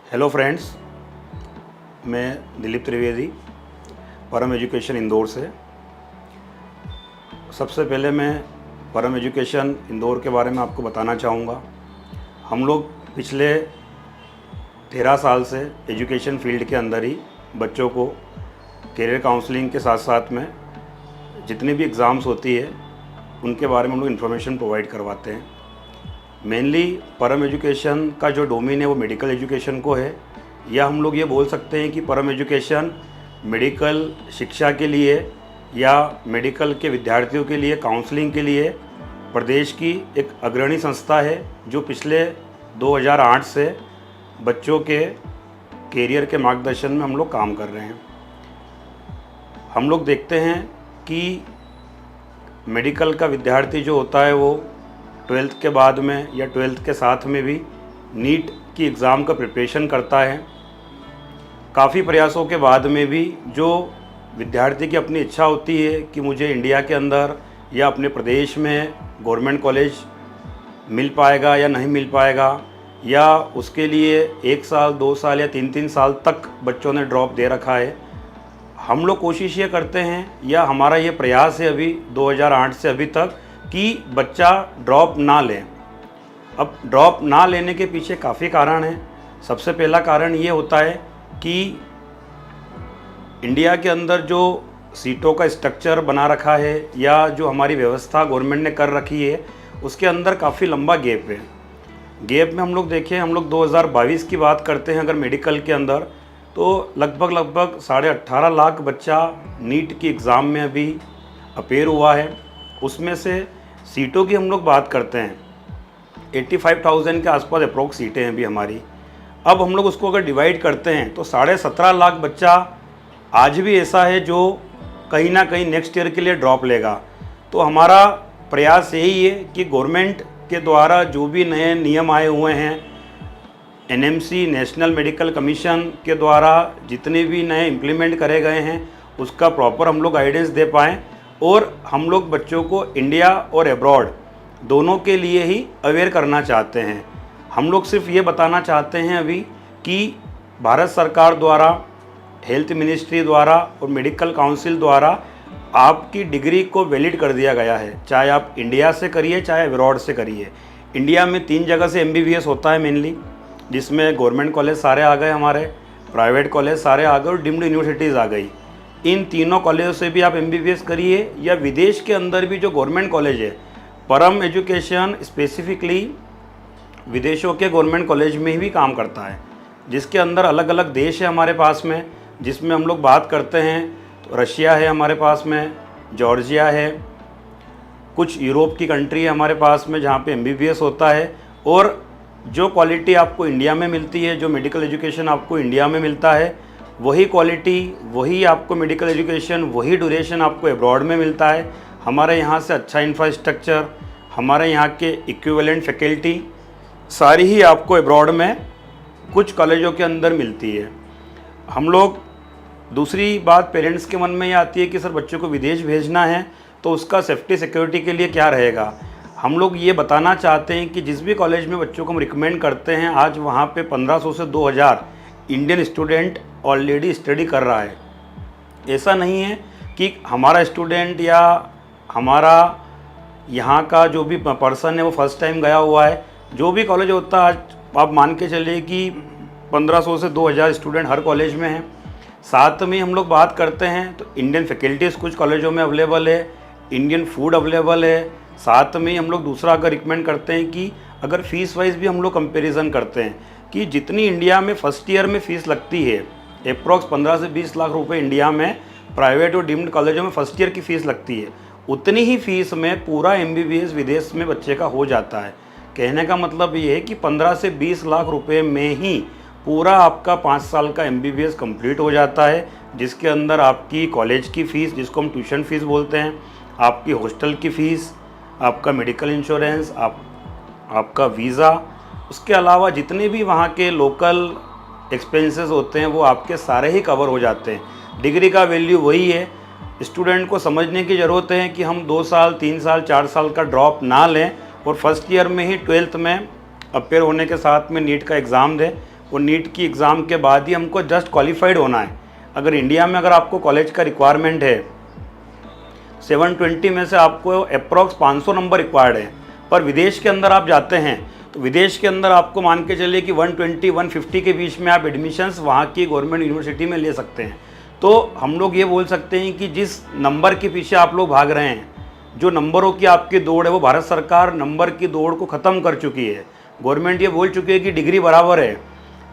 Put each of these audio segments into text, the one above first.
Hello friends, मैं दिलीप त्रिवेदी, परम education Indore से। सबसे पहले मैं परम एजुकेशन इंदौर के बारे में आपको बताना चाहूँगा। हम लोग पिछले 13 साल से एजुकेशन फील्ड के अंदर ही बच्चों को करियर काउंसलिंग के साथ साथ में जितनी भी एग्ज़ाम्स होती है उनके बारे में हम लोग इन्फॉर्मेशन प्रोवाइड करवाते हैं। मेनली परम एजुकेशन का जो डोमेन है वो मेडिकल एजुकेशन को है, या हम लोग ये बोल सकते हैं कि परम एजुकेशन मेडिकल शिक्षा के लिए या मेडिकल के विद्यार्थियों के लिए काउंसलिंग के लिए प्रदेश की एक अग्रणी संस्था है, जो पिछले 2008 से बच्चों के कैरियर के मार्गदर्शन में हम लोग काम कर रहे हैं। हम लोग देखते हैं कि मेडिकल का विद्यार्थी जो होता है वो 12th के बाद में या 12th के साथ में भी नीट की एग्ज़ाम का प्रिपरेशन करता है। काफ़ी प्रयासों के बाद में भी जो विद्यार्थी की अपनी इच्छा होती है कि मुझे इंडिया के अंदर या अपने प्रदेश में गवर्नमेंट कॉलेज मिल पाएगा या नहीं मिल पाएगा, या उसके लिए 1 साल 2 साल या 3 साल तक बच्चों ने ड्रॉप दे रखा है। हम लोग कोशिश ये करते हैं, या हमारा ये प्रयास है अभी 2008 से अभी तक, कि बच्चा ड्रॉप ना लें। अब ड्रॉप ना लेने के पीछे काफ़ी कारण हैं। सबसे पहला कारण ये होता है कि इंडिया के अंदर जो सीटों का स्ट्रक्चर बना रखा है या जो हमारी व्यवस्था गवर्नमेंट ने कर रखी है उसके अंदर काफ़ी लंबा गैप है। गैप में हम लोग देखें, हम लोग 2022 की बात करते हैं अगर मेडिकल के अंदर, तो लगभग 18.5 लाख बच्चा नीट की एग्ज़ाम में अभी अपेयर हुआ है। उसमें से सीटों की हम लोग बात करते हैं 85,000 के आसपास अप्रोक्स सीटें हैं अभी हमारी। अब हम लोग उसको अगर डिवाइड करते हैं तो 17.5 लाख बच्चा आज भी ऐसा है जो कहीं ना कहीं नेक्स्ट ईयर के लिए ड्रॉप लेगा। तो हमारा प्रयास यही है कि गवर्नमेंट के द्वारा जो भी नए नियम आए हुए हैं, एनएमसी नेशनल मेडिकल कमीशन के द्वारा जितने भी नए इम्प्लीमेंट करे गए हैं उसका प्रॉपर हम लोग गाइडेंस दे पाएँ, और हम लोग बच्चों को इंडिया और अब्रॉड दोनों के लिए ही अवेयर करना चाहते हैं। हम लोग सिर्फ ये बताना चाहते हैं अभी कि भारत सरकार द्वारा, हेल्थ मिनिस्ट्री द्वारा और मेडिकल काउंसिल द्वारा आपकी डिग्री को वैलिड कर दिया गया है, चाहे आप इंडिया से करिए चाहे अब्रॉड से करिए। इंडिया में 3 जगह से MBBS होता है मेनली, जिसमें गवर्नमेंट कॉलेज सारे आ गए, हमारे प्राइवेट कॉलेज सारे आ गए और डीम्ड यूनिवर्सिटीज़ आ गई। इन तीनों कॉलेजों से भी आप MBBS करिए, या विदेश के अंदर भी जो गवर्नमेंट कॉलेज है, परम एजुकेशन स्पेसिफिकली विदेशों के गवर्नमेंट कॉलेज में ही भी काम करता है, जिसके अंदर अलग अलग देश है हमारे पास में। जिसमें हम लोग बात करते हैं तो रशिया है हमारे पास में, जॉर्जिया है, कुछ यूरोप की कंट्री है हमारे पास में जहाँ पे MBBS होता है। और जो क्वालिटी आपको इंडिया में मिलती है, जो मेडिकल एजुकेशन आपको इंडिया में मिलता है, वही क्वालिटी, वही आपको मेडिकल एजुकेशन, वही ड्यूरेशन आपको अब्रॉड में मिलता है। हमारे यहाँ से अच्छा इंफ्रास्ट्रक्चर, हमारे यहाँ के इक्विवेलेंट फैकल्टी सारी ही आपको अब्रॉड में कुछ कॉलेजों के अंदर मिलती है। हम लोग, दूसरी बात पेरेंट्स के मन में ये आती है कि सर बच्चों को विदेश भेजना है तो उसका सेफ्टी सिक्योरिटी के लिए क्या रहेगा। हम लोग ये बताना चाहते हैं कि जिस भी कॉलेज में बच्चों को हम रिकमेंड करते हैं, आज वहाँ पे 1500 से 2000 इंडियन स्टूडेंट ऑलरेडी स्टडी कर रहा है। ऐसा नहीं है कि हमारा स्टूडेंट या हमारा यहाँ का जो भी पर्सन है वो फर्स्ट टाइम गया हुआ है। जो भी कॉलेज होता है आज आप मान के चलिए कि 1500 से 2000 स्टूडेंट हर कॉलेज में हैं। साथ में हम लोग बात करते हैं तो इंडियन फैकल्टीज़ कुछ कॉलेजों में अवेलेबल है, इंडियन फूड अवेलेबल है। साथ में हम लोग दूसरा अगर रिकमेंड करते हैं कि अगर फ़ीस वाइज भी हम लोग कंपेरिजन करते हैं कि जितनी इंडिया में फर्स्ट ईयर में फ़ीस लगती है, अप्रॉक्स 15 से 20 लाख रुपए इंडिया में प्राइवेट और डीम्ड कॉलेजों में फर्स्ट ईयर की फ़ीस लगती है, उतनी ही फ़ीस में पूरा MBBS विदेश में बच्चे का हो जाता है। कहने का मतलब ये है कि 15 से 20 लाख रुपए में ही पूरा आपका 5 साल का MBBS कंप्लीट हो जाता है, जिसके अंदर आपकी कॉलेज की फ़ीस, जिसको हम ट्यूशन फ़ीस बोलते हैं, आपकी हॉस्टल की फ़ीस, आपका मेडिकल इंश्योरेंस, आपका वीज़ा, उसके अलावा जितने भी वहाँ के लोकल एक्सपेंसेस होते हैं वो आपके सारे ही कवर हो जाते हैं। डिग्री का वैल्यू वही है। स्टूडेंट को समझने की ज़रूरत है कि हम 2 साल 3 साल 4 साल का ड्रॉप ना लें और फर्स्ट ईयर में ही 12th में अपेयर होने के साथ में नीट का एग्ज़ाम दें। और नीट की एग्ज़ाम के बाद ही हमको जस्ट क्वालिफाइड होना है। अगर इंडिया में अगर आपको कॉलेज का रिक्वायरमेंट है 720 में से आपको अप्रॉक्स 500 नंबर रिक्वायर्ड है, पर विदेश के अंदर आप जाते हैं तो विदेश के अंदर आपको मान के चलिए कि 120 150 के बीच में आप एडमिशन्स वहाँ की गवर्नमेंट यूनिवर्सिटी में ले सकते हैं। तो हम लोग ये बोल सकते हैं कि जिस नंबर के पीछे आप लोग भाग रहे हैं, जो नंबरों की आपकी दौड़ है, वो भारत सरकार नंबर की दौड़ को ख़त्म कर चुकी है। गवर्नमेंट ये बोल चुकी है कि डिग्री बराबर है।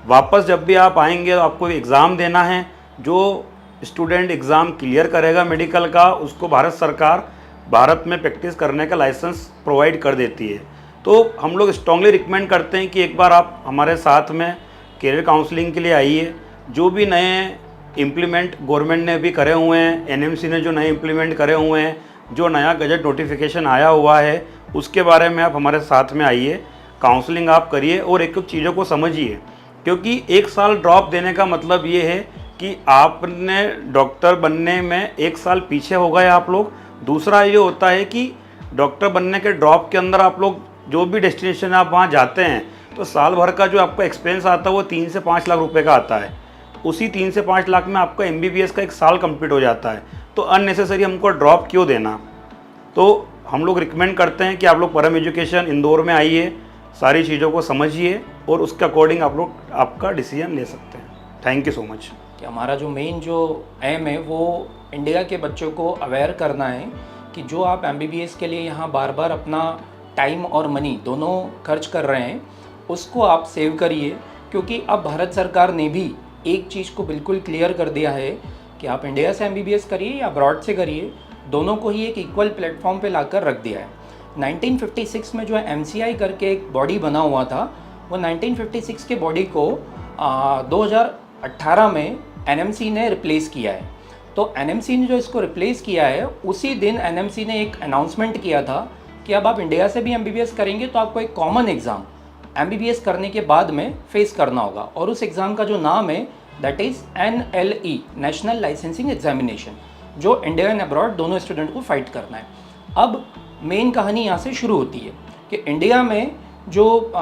वापस जब भी आप आएंगे तो आपको एग्ज़ाम देना है। जो स्टूडेंट एग्ज़ाम क्लियर करेगा मेडिकल का, उसको भारत सरकार भारत में प्रैक्टिस करने का लाइसेंस प्रोवाइड कर देती है। तो हम लोग स्ट्रांगली रिकमेंड करते हैं कि एक बार आप हमारे साथ में कैरियर काउंसलिंग के लिए आइए। जो भी नए इम्प्लीमेंट गवर्नमेंट ने भी करे हुए हैं, एनएमसी ने जो नए इम्प्लीमेंट करे हुए हैं, जो नया गजट नोटिफिकेशन आया हुआ है, उसके बारे में आप हमारे साथ में आइए, काउंसलिंग आप करिए और एक एक चीज़ों को समझिए। क्योंकि एक साल ड्रॉप देने का मतलब ये है कि आपने डॉक्टर बनने में एक साल पीछे हो गए आप लोग। दूसरा ये होता है कि डॉक्टर बनने के ड्रॉप के अंदर आप लोग जो भी डेस्टिनेशन आप वहाँ जाते हैं तो साल भर का जो आपका एक्सपेंस आता है वो 3 से 5 लाख रुपए का आता है। उसी 3 से 5 लाख में आपका MBBS का एक साल कंप्लीट हो जाता है। तो अननेसेसरी हमको ड्रॉप क्यों देना। तो हम लोग रिकमेंड करते हैं कि आप लोग परम एजुकेशन इंदौर में आइए, सारी चीज़ों को समझिए और उसके अकॉर्डिंग आप लोग आपका डिसीजन ले सकते हैं। Thank you so much. कि हमारा जो मेन जो एम है वो इंडिया के बच्चों को अवेयर करना है कि जो आप MBBS के लिए यहाँ बार बार अपना टाइम और मनी दोनों खर्च कर रहे हैं उसको आप सेव करिए। क्योंकि अब भारत सरकार ने भी एक चीज़ को बिल्कुल क्लियर कर दिया है कि आप इंडिया से MBBS करिए या अब्रॉड से करिए, दोनों को ही एक इक्वल प्लेटफॉर्म पे लाकर रख दिया है। 1956 में जो MCI करके एक बॉडी बना हुआ था, वो 1956 के बॉडी को 2018 में NMC ने रिप्लेस किया है। तो NMC ने जो इसको रिप्लेस किया है, उसी दिन NMC ने एक अनाउंसमेंट किया था कि अब आप इंडिया से भी MBBS करेंगे तो आपको एक कॉमन एग्ज़ाम MBBS करने के बाद में फेस करना होगा। और उस एग्ज़ाम का जो नाम है that is NLE, national licensing examination, जो इंडिया एंड अब्रॉड दोनों स्टूडेंट को फाइट करना है। अब मेन कहानी यहाँ से शुरू होती है कि इंडिया में जो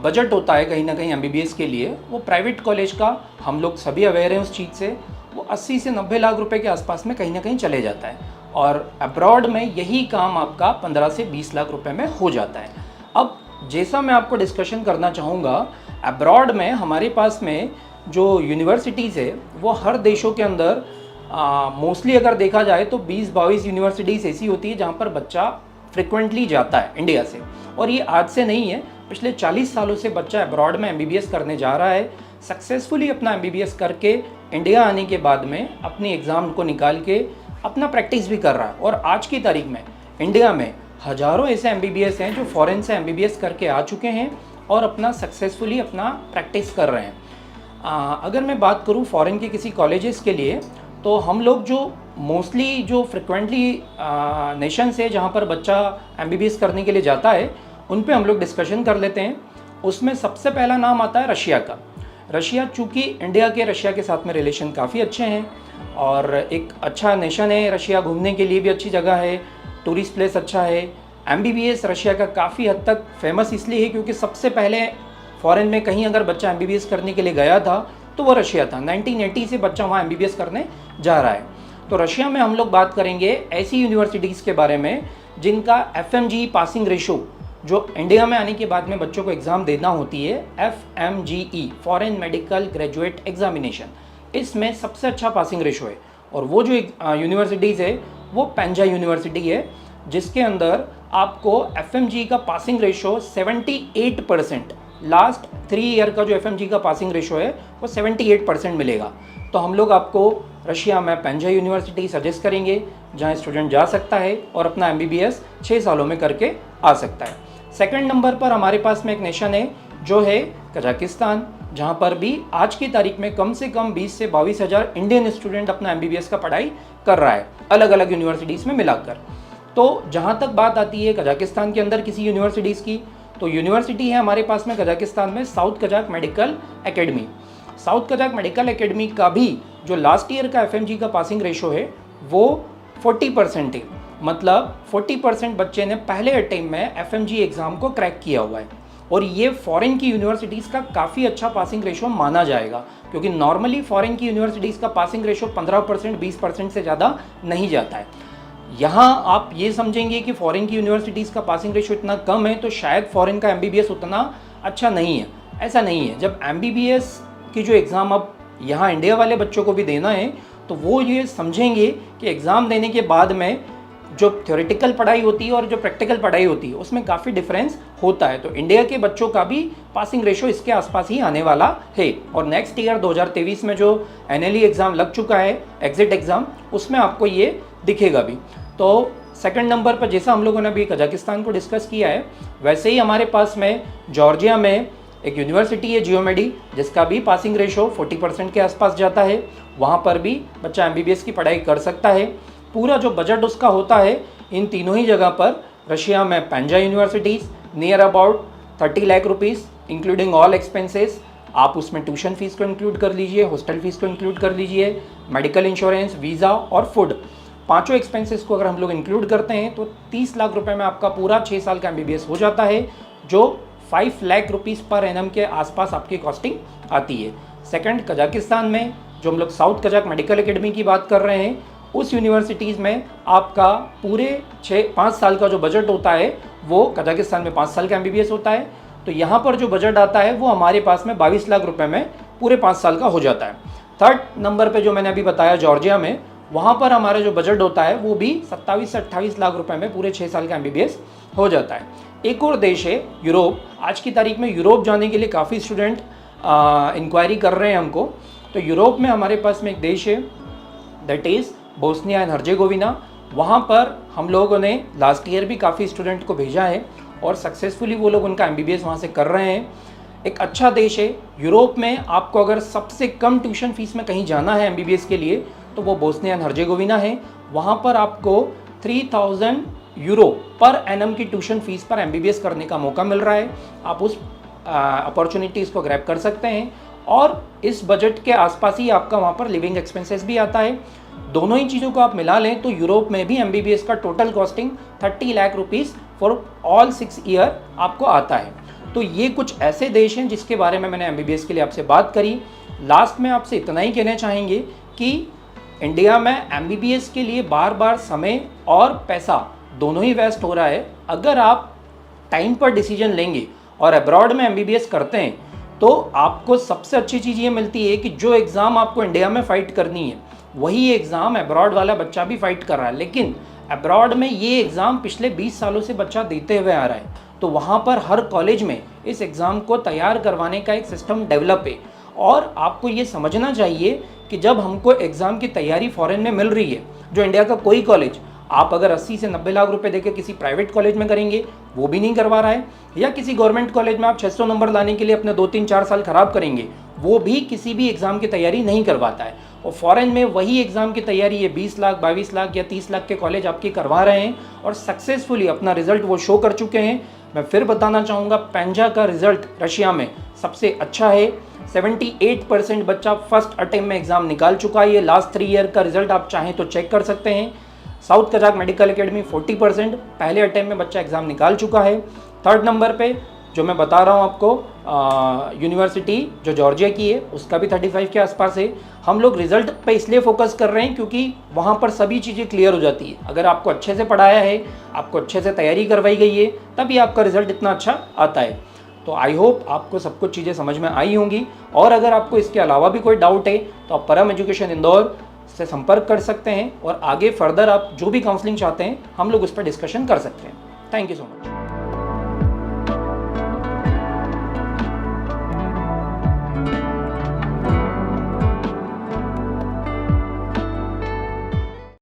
बजट होता है कहीं ना कहीं MBBS के लिए, वो प्राइवेट कॉलेज का, हम लोग सभी अवेयर हैं उस चीज़ से, वो 80 से 90 लाख रुपए के आसपास में कहीं ना कहीं चले जाता है। और अब्रॉड में यही काम आपका 15 से 20 लाख रुपए में हो जाता है। अब जैसा मैं आपको डिस्कशन करना चाहूँगा, अब्रॉड में हमारे पास में जो यूनिवर्सिटीज़ है वो हर देशों के अंदर मोस्टली अगर देखा जाए तो 20-22 यूनिवर्सिटीज़ ऐसी होती है जहाँ पर बच्चा फ्रिक्वेंटली जाता है इंडिया से। और ये आज से नहीं है, पिछले 40 सालों से बच्चा अब्रॉड में MBBS करने जा रहा है। सक्सेसफुली अपना MBBS करके इंडिया आने के बाद में अपनी एग्ज़ाम को निकाल के अपना प्रैक्टिस भी कर रहा है। और आज की तारीख में इंडिया में हज़ारों ऐसे MBBS हैं जो फॉरेन से MBBS करके आ चुके हैं और अपना सक्सेसफुली अपना प्रैक्टिस कर रहे हैं। अगर मैं बात करूँ फॉरेन के किसी कॉलेजेस के लिए, तो हम लोग जो मोस्टली जो फ्रिक्वेंटली नेशंस है जहाँ पर बच्चा MBBS करने के लिए जाता है, उन पे हम लोग डिस्कशन कर लेते हैं। उसमें सबसे पहला नाम आता है रशिया का। रशिया, चूँकि इंडिया के रशिया के साथ में रिलेशन काफ़ी अच्छे हैं और एक अच्छा नेशन है, रशिया घूमने के लिए भी अच्छी जगह है, टूरिस्ट प्लेस अच्छा है। MBBS रशिया का काफ़ी हद तक फेमस इसलिए है क्योंकि सबसे पहले फॉरेन में कहीं अगर बच्चा MBBS करने के लिए गया था तो वो रशिया था। 1980 से बच्चा वहाँ MBBS करने जा रहा है। तो रशिया में हम लोग बात करेंगे ऐसी यूनिवर्सिटीज़ के बारे में जिनका FMGE पासिंग रेशो, जो इंडिया में आने के बाद में बच्चों को एग्ज़ाम देना होती है, FMGE foreign medical graduate examination, इसमें सबसे अच्छा पासिंग रेशो है। और वो जो यूनिवर्सिटीज़ है वो पेंजा यूनिवर्सिटी है, जिसके अंदर आपको FMGE का पासिंग रेशो 78%, लास्ट 3 ईयर का जो FMGE का पासिंग रेशो है वो 78% मिलेगा। तो हम लोग आपको रशिया में पेंजा यूनिवर्सिटी सजेस्ट करेंगे जहां स्टूडेंट जा सकता है और अपना MBBS 6 सालों में करके आ सकता है। सेकंड नंबर पर हमारे पास में एक नेशन है जो है कजाकिस्तान, जहां पर भी आज की तारीख में कम से कम 20 से 22 हज़ार इंडियन स्टूडेंट अपना MBBS का पढ़ाई कर रहा है अलग अलग यूनिवर्सिटीज़ में मिलाकर। तो जहाँ तक बात आती है कजाकिस्तान के अंदर किसी यूनिवर्सिटीज़ की, तो यूनिवर्सिटी है हमारे पास में कजाकिस्तान में south Kazakh medical academy. South Kazakh medical academy का भी जो लास्ट ईयर का FMGE का पासिंग रेशो है वो 40% है। मतलब 40% बच्चे ने पहले अटेम्प्ट में FMGE एग्ज़ाम को क्रैक किया हुआ है। और ये फॉरेन की यूनिवर्सिटीज़ का काफ़ी अच्छा पासिंग रेशो माना जाएगा, क्योंकि नॉर्मली फॉरेन की यूनिवर्सिटीज़ का पासिंग रेशो 15% 20% से ज़्यादा नहीं जाता है। यहाँ आप ये समझेंगे कि फॉरेन की यूनिवर्सिटीज़ का पासिंग रेशो इतना कम है तो शायद फॉरेन का MBBS उतना अच्छा नहीं है। ऐसा नहीं है। जब MBBS की जो एग्ज़ाम अब यहाँ इंडिया वाले बच्चों को भी देना है तो वो ये समझेंगे कि एग्ज़ाम देने के बाद में जो थ्योरेटिकल पढ़ाई होती है और जो प्रैक्टिकल पढ़ाई होती है उसमें काफ़ी डिफरेंस होता है। तो इंडिया के बच्चों का भी पासिंग रेशो इसके आसपास ही आने वाला है। और नेक्स्ट ईयर 2023 में जो NLE एग्ज़ाम लग चुका है, एग्जिट एग्ज़ाम, उसमें आपको ये दिखेगा भी। तो सेकंड नंबर पर जैसा हम लोगों ने अभी कजाकिस्तान को डिस्कस किया है, वैसे ही हमारे पास में जॉर्जिया में एक यूनिवर्सिटी है जियोमेडी, जिसका भी पासिंग रेशो 40% के आसपास जाता है। वहाँ पर भी बच्चा MBBS की पढ़ाई कर सकता है। पूरा जो बजट उसका होता है इन तीनों ही जगह पर, रशिया में Penza universities near about 30 lakh rupees including all expenses. आप उसमें ट्यूशन फीस को इंक्लूड कर लीजिए, हॉस्टल फीस को इंक्लूड कर लीजिए, मेडिकल इंश्योरेंस, वीज़ा और फूड, पाँचों एक्सपेंसेस को अगर हम लोग इंक्लूड करते हैं तो 30 लाख रुपए में आपका पूरा 6 साल का MBBS हो जाता है, जो 5 लाख रुपीज़ पर एनम के आसपास आपकी कॉस्टिंग आती है। सेकंड, कजाकिस्तान में जो हम लोग साउथ कजाक मेडिकल एकेडमी की बात कर रहे हैं, उस यूनिवर्सिटीज़ में आपका पूरे 5 साल का जो बजट होता है वो कजाकिस्तान में 5 साल का MBBS होता है। तो यहाँ पर जो बजट आता है वो हमारे पास में 22 लाख रुपए में पूरे 5 साल का हो जाता है। थर्ड नंबर पे जो मैंने अभी बताया जॉर्जिया में, वहाँ पर हमारा जो बजट होता है वो भी 27 से 28 लाख रुपए में पूरे 6 साल का MBBS हो जाता है। एक और देश है यूरोप। आज की तारीख में यूरोप जाने के लिए काफ़ी स्टूडेंट इंक्वायरी कर रहे हैं हमको। तो यूरोप में हमारे पास में एक देश है, that is Bosnia and Herzegovina. वहाँ पर हम लोगों ने लास्ट ईयर भी काफ़ी स्टूडेंट को भेजा है और सक्सेसफुली वो लोग उनका MBBS वहाँ से कर रहे हैं। एक अच्छा देश है यूरोप में। आपको अगर सबसे कम ट्यूशन फीस में कहीं जाना है MBBS के लिए तो वो बोस्निया एंड हर्जेगोविना है। वहाँ पर आपको 3000 यूरो पर एनम की ट्यूशन फीस पर MBBS करने का मौका मिल रहा है। आप उस अपॉर्चुनिटीज़ को ग्रैब कर सकते हैं और इस बजट के आसपास ही आपका वहाँ पर लिविंग एक्सपेंसेस भी आता है। दोनों ही चीज़ों को आप मिला लें तो यूरोप में भी MBBS का total costing 30 lakh rupees for all 6 year आपको आता है। तो ये कुछ ऐसे देश हैं जिसके बारे में मैंने MBBS के लिए आपसे बात करी। लास्ट में आपसे इतना ही कहना चाहेंगे कि इंडिया में MBBS के लिए बार बार समय और पैसा दोनों ही वेस्ट हो रहा है। अगर आप टाइम पर डिसीजन लेंगे और अब्रॉड में MBBS करते हैं तो आपको सबसे अच्छी चीज़ ये मिलती है कि जो एग्ज़ाम आपको इंडिया में फ़ाइट करनी है वही एग्ज़ाम अब्रॉड वाला बच्चा भी फाइट कर रहा है। लेकिन अब्रॉड में ये एग्ज़ाम पिछले 20 सालों से बच्चा देते हुए आ रहा है, तो वहाँ पर हर कॉलेज में इस एग्ज़ाम को तैयार करवाने का एक सिस्टम डेवलप है। और आपको ये समझना चाहिए कि जब हमको एग्ज़ाम की तैयारी फॉरेन में मिल रही है, जो इंडिया का कोई कॉलेज आप अगर 80 से 90 लाख रुपए देकर किसी प्राइवेट कॉलेज में करेंगे वो भी नहीं करवा रहा है, या किसी गवर्नमेंट कॉलेज में आप 600 नंबर लाने के लिए अपने 2-3-4 साल खराब करेंगे, वो भी किसी भी एग्ज़ाम की तैयारी नहीं करवाता है। और फॉरेन में वही एग्ज़ाम की तैयारी ये 20 लाख 22 लाख या 30 लाख के कॉलेज आपकी करवा रहे हैं और सक्सेसफुली अपना रिजल्ट वो शो कर चुके हैं। मैं फिर बताना चाहूँगा, पेंजा का रिजल्ट रशिया में सबसे अच्छा है। 78% बच्चा फर्स्ट अटेम्प्ट में एग्ज़ाम निकाल चुका है। ये लास्ट 3 ईयर का रिजल्ट आप चाहें तो चेक कर सकते हैं। साउथ कजाक मेडिकल एकेडमी 40% पहले अटेम्प्ट में बच्चा एग्ज़ाम निकाल चुका है। थर्ड नंबर पे जो मैं बता रहा हूँ आपको यूनिवर्सिटी जो जॉर्जिया की है उसका भी 35 के आसपास है। हम लोग रिजल्ट पे इसलिए फोकस कर रहे हैं क्योंकि वहाँ पर सभी चीज़ें क्लियर हो जाती है। अगर आपको अच्छे से पढ़ाया है, आपको अच्छे से तैयारी करवाई गई है, तभी आपका रिजल्ट इतना अच्छा आता है। तो आई होप आपको सब कुछ चीज़ें समझ में आई होंगी। और अगर आपको इसके अलावा भी कोई डाउट है तो आप परम एजुकेशन इंदौर से संपर्क कर सकते हैं और आगे फर्दर आप जो भी काउंसलिंग चाहते हैं हम लोग उस पर डिस्कशन कर सकते हैं। Thank you so much.